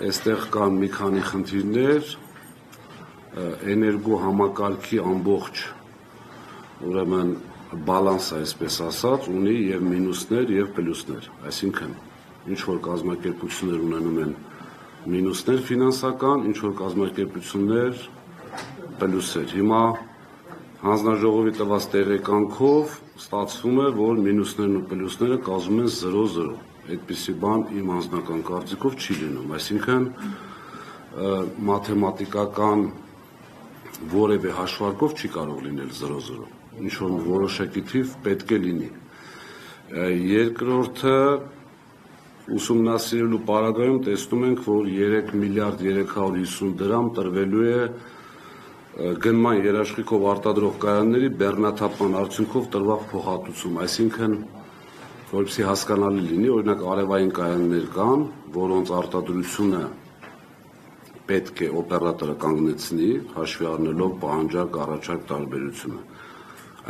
այստեղ կան մի քանի խնդիրներ, էներգո համակարգի ամբողջ ուրեմն բալանսը, այսպես ասած, ունի եւ մինուսներ եւ պլյուսներ, այսինքն ինչ որ կազմակերպություններ ունենում են մինուսներ ֆինանսական, ինչ որ կազմակերպություններ պլյուսեր։ Հիմա հանձնաժողովի տված տեղեկանքով ստացվում է, որ մինուսներն ու պլյուսները կազմում են 0-0։ Այդպիսի բան իմ անձնական կարծիքով չի լինում, այսինքն մաթեմատիկական որևէ հաշվարկով չի կարող լինել 0-0, ինչ-որ որոշակի թիվ պետք է լինի։ Երկրորդը ուսումնասիրելու պարագայում տեսնում ենք, որ 3 միլիարդ 350 դրամ տրվելու է գնման երաշխիքով արտադրող կայանների բեռնաթափման արդյունքով տրվող փոխհատուցում, այսինքն որպեսզի հասկանալի լինի, օրինակ արևային կայաններ կան, որոնց արտադրությունը պետք է օպերատորը կանգնեցնի, հաշվի առնելով պահանջարկ առաջարկ տարբերությունը։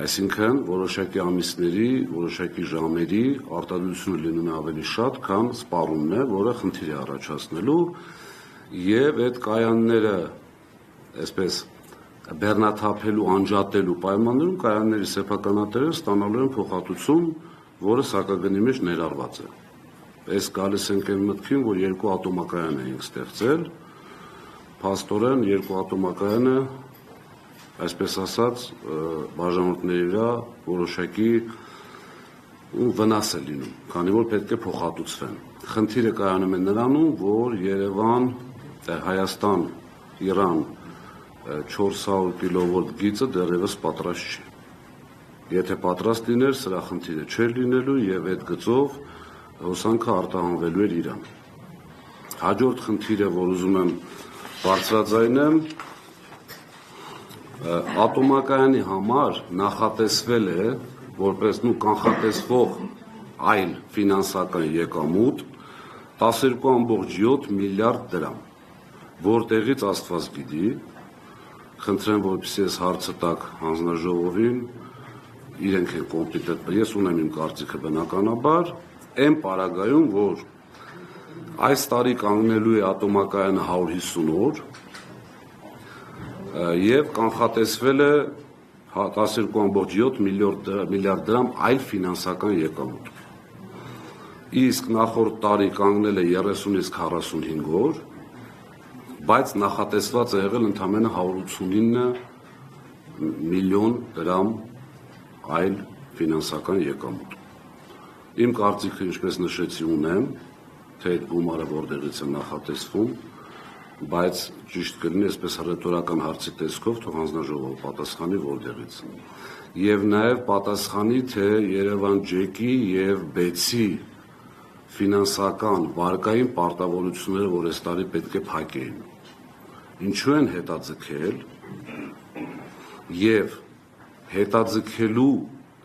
Այսինքն որոշակի ամիսների, որոշակի ժամերի արտադրությունը լինում է ավելի շատ, քան սպառումն է, որը խնդիր է առաջացնելու, եւ այդ կայանները այսպես բեռնաթափելու, անջատելու պայմաններում կայանների սեփականատերերը ստանալու են փոխհատուցում, որը սակագնի մեջ ներառված է։ Այս գալիս ենք այն մտքին, որ երկու ատոմակայան ենք ստեղծել, փաստորեն երկու ատոմակայանը, այսպես ասած, բաժանորդների վրա որոշակի վնաս է լինում, քանի որ պետք է փոխհատուցվեն։ Խնդիրը կայանում է նրանում, որ Երևան, Հայաստան, Իրան 400 կիլովոլտ գիծը դեռևս պատրաստ չի։ Եթե պատրաստ լիներ, սրա խնդիրը չէր լինելու եւ այդ գծով հոսանքը արտահանվելու էր Իրան։ Հաջորդ խնդիրը, որ ուզում եմ բարձրաձայնեմ, ատոմակայանի համար նախատեսվել է որպես կանխատեսվող այլ ֆինանսական եկամուտ 12.7 միլիարդ դրամ, որտեղից Աստված գիտի, խնդրեմ, որպեսզի այս հարցը տակ հանձնաժողովին, իրենք են կոմպետենտ, ես ունեմ իմ կարծիքը բնականաբար, այն պարագայում, որ այս տարի կանգնելու է ատոմակայանը 150 օր եւ կանխատեսվել է 12.7 միլիարդ դրամ այլ ֆինանսական եկամուտ։ Իսկ նախորդ տարի կանգնել է 30-ից 45 օր, բայց նախատեսված է եղել ընդամենը 189 միլիոն դրամ այլ ֆինանսական եկամուտ։ Իմ կարծիքը, ինչպես նշեցի, ունեմ, թե այդ գումարը որտեղից է նախատեսվում, բայց ճիշտ կլինի այսպես ռետորական հարցի տեսքով թող հանձնաժողովը պատասխանի որտեղից։ Եվ նաև պատասխանի, թե Երևան ջեկի եւ բեցի ֆինանսական վարկային պարտավորությունները, որ այս տարի պետք է փակեին, ինչու են հետաձգել եւ հետաձգելու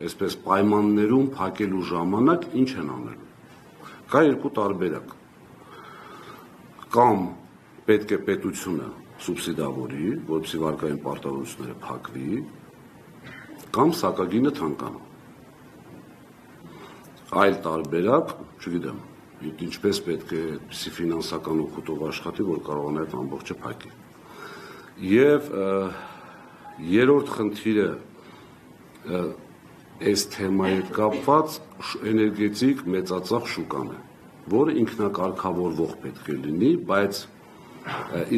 այսպես պայմաններում փակելու ժամանակ ինչ են անելու։ Կա երկու տարբերակ։ Կամ պետք է պետությունը սուբսիդավորի, որպեսզի վարկային պարտավորությունները փակվի, կամ սակագինը թանկանա։ Այլ տարբերակ, չգիտեմ, ինչպես պետք է այդպիսի ֆինանսական օգուտով աշխատի, որ կարողանա այդ ամբողջը փակի։ Եվ երրորդ խնդիրը այս թեմայի հետ կապված էներգետիկ մեծածախ շուկան է, որը ինքնակարգավորվող պետք է լինի, բայց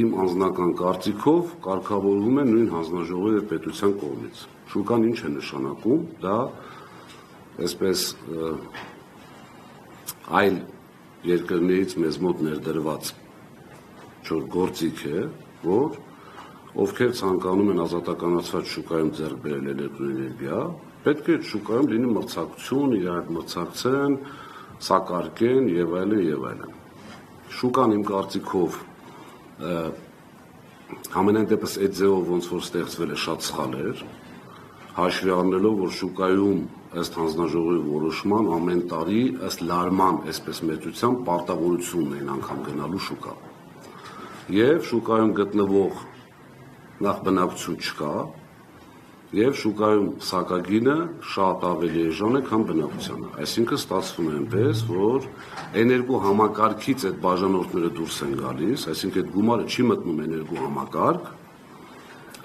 իմ անձնական կարծիքով կարգավորվում է նույն հանձնաժողովի եւ պետության կողմից։ Շուկան ինչ է նշանակում, դա այսպես այլ երկրներից մեզ մոտ ներդրված գործիք է, որ ովքեր ցանկանում են ազատականացված շուկայում ձեռք բերել էլեկտրոէներգիա, պետք է շուկայում լինի մրցակցություն, իրար մրցակցեն, սակարկեն եւ այլն եւ այլն։ Շուկան իմ կարծիքով համենայն դեպս այդ ձևով ոնց որ ստեղծվել է շատ սխալ էր, հաշվի առնելով, որ շուկայում ըստ հանձնաժողովի որոշման ամեն տարի ըստ լարման այսպես մեծության պարտավորությունն են անգամ գնալու շուկա։ Եվ շուկայում գտնվող նախ բնակություն չկա, եւ շուկայում սակագինը շատ ավելի էժան է, քան բնակությանը։ Այսինքն ստացվում է այնպես, որ էներգո համակարգից այդ բաժանորդները դուրս են գալիս, այսինքն այդ գումարը չի մտնում էներգո համակարգ,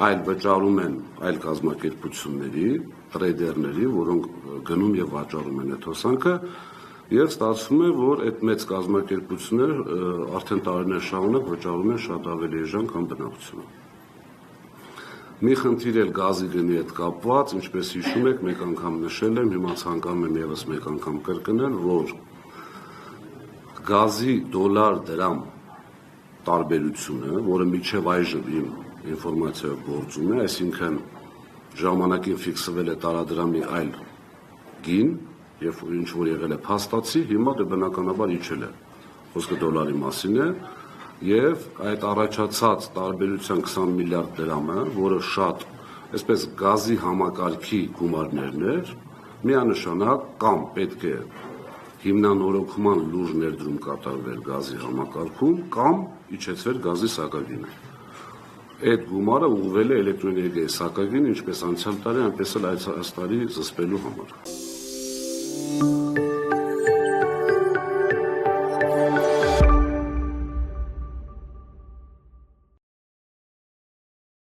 այլ վճարում են այլ կազմակերպությունների, տրեյդերների, որոնք գնում եւ վաճառում են այդ հոսանքը, եւ ստացվում է, որ այդ մեծ կազմակերպությունները արդեն տարիներ շարունակ վճարում են շատ ավելի էժան, քան բնակությունը։ Մի խնդիր էլ գազի գնի հետ կապված, ինչպես հիշում եք, մեկ անգամ նշել եմ, հիմա ցանկանում եմ եւս մեկ անգամ կրկնել, որ գազի դոլար-դրամ տարբերությունը, որը մինչև այժմ իմ ինֆորմացիայով գործում է, այսինքն ժամանակին ֆիքսվել է տարադրամի այլ գին, եւ ինչ որ եղել է փաստացի, հիմա դե բնականաբար իջել է։ Խոսքը դոլարի մասին է, եւ այդ առաջացած տարբերության 20 միլիարդ դրամը, որը շատ, այսպես գազի համակարգի գումարներն էր, միանշանակ կամ պետք է հիմնանորոգման լուրջ ներդրում կատարվել գազի համակարգում, կամ իջեցվել գազի սակագինը։ Այդ գումարը ուղղվել է էլեկտրոէներգիայի սակագին, ինչպես անցյալ տարի, այնպես էլ այս տարի զսպելու համար։